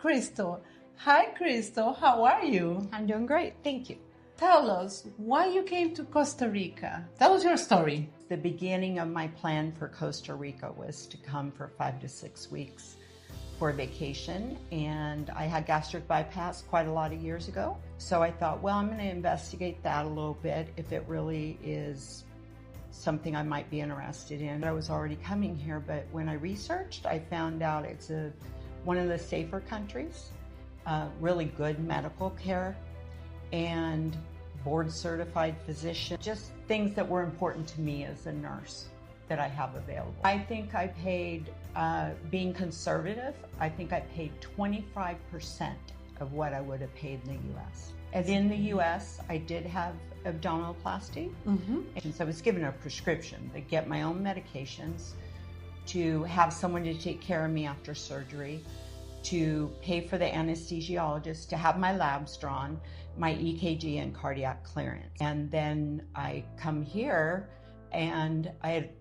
Crystal. Hi, Crystal. How are you? I'm doing great. Thank you. Tell us why you came to Costa Rica. Tell us your story. The beginning of my plan for Costa Rica was to come for 5 to 6 weeks for vacation, and I had gastric bypass quite a lot of years ago. So I thought, well, I'm going to investigate that a little bit if it really is something I might be interested in. I was already coming here, but when I researched, I found out it's one of the safer countries, really good medical care, and board-certified physician, just things that were important to me as a nurse that I have available. I think I paid, being conservative, I think I paid 25% of what I would have paid in the U.S. And in the U.S., I did have abdominoplasty. And so I was given a prescription to get my own medications, to have someone to take care of me after surgery, to pay for the anesthesiologist, to have my labs drawn, my EKG and cardiac clearance. And then I come here and I had,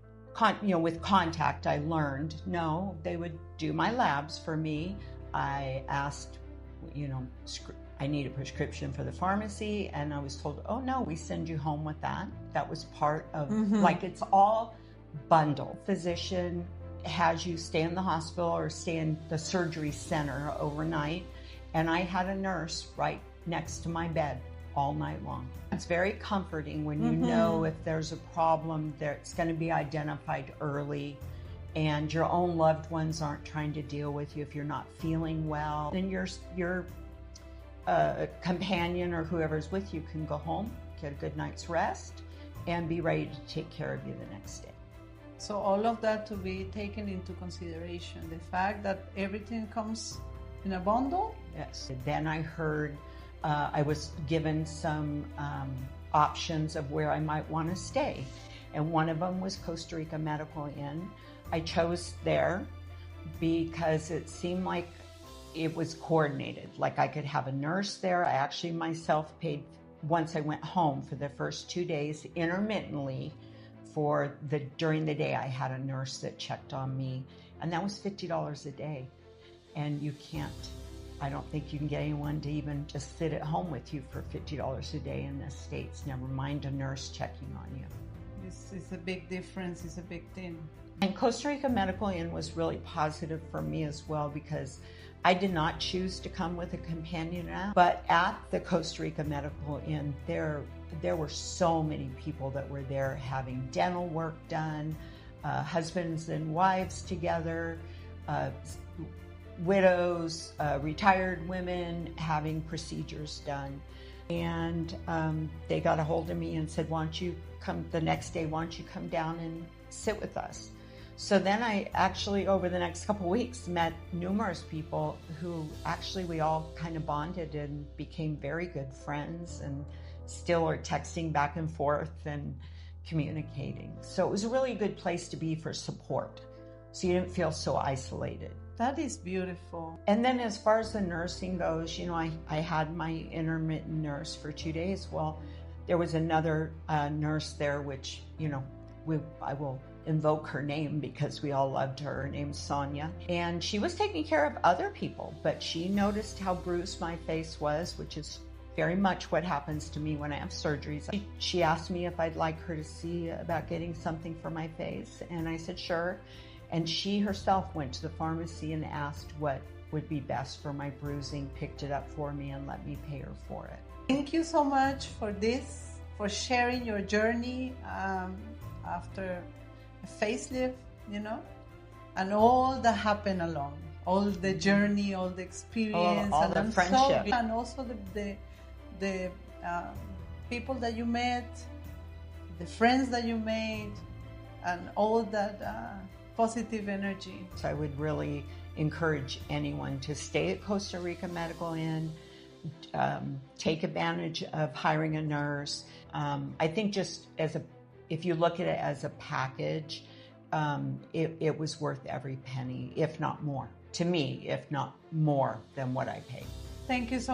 with contact, I learned, no, they would do my labs for me. I asked, I need a prescription for the pharmacy, and I was told, oh no, we send you home with that. That was part of, it's all bundled. Physician has you stay in the hospital or stay in the surgery center overnight. And I had a nurse right next to my bed all night long. It's very comforting when you know if there's a problem that's going to be identified early, and your own loved ones aren't trying to deal with you if you're not feeling well. Then your companion or whoever's with you can go home, get a good night's rest, and be ready to take care of you the next day. So all of that to be taken into consideration, the fact that everything comes in a bundle? Yes. Then I heard, I was given some options of where I might want to stay. And one of them was Costa Rica Medical Inn. I chose there because it seemed like it was coordinated. Like I could have a nurse there. I actually myself paid, once I went home for the first 2 days, intermittently, during the day I had a nurse that checked on me, and that was $50 a day. And I don't think you can get anyone to even just sit at home with you for $50 a day in the States, never mind a nurse checking on you. This is a big difference, it's a big thing. And Costa Rica Medical Inn was really positive for me as well, because I did not choose to come with a companion app, but at the Costa Rica Medical Inn, there were so many people that were there having dental work done, husbands and wives together, widows, retired women having procedures done. And they got a hold of me and said, why don't you come the next day, why don't you come down and sit with us? So then I actually, over the next couple of weeks, met numerous people who actually we all kind of bonded and became very good friends, and still are texting back and forth and communicating. So it was a really good place to be for support. So you didn't feel so isolated. That is beautiful. And then as far as the nursing goes, I had my intermittent nurse for 2 days. Well, there was another nurse there, which, I will invoke her name because we all loved her. Her name's Sonia. And she was taking care of other people, but she noticed how bruised my face was, which is very much what happens to me when I have surgeries. She asked me if I'd like her to see about getting something for my face, and I said sure. And she herself went to the pharmacy and asked what would be best for my bruising, picked it up for me, and let me pay her for it. Thank you so much for this, for sharing your journey after a facelift, and all that happened along, all the journey, all the experience, all the friendship, and also the people that you met, the friends that you made, and all that positive energy. So I would really encourage anyone to stay at Costa Rica Medical Inn, take advantage of hiring a nurse. I think just if you look at it as a package, it was worth every penny, if not more, to me, if not more than what I paid. Thank you so much.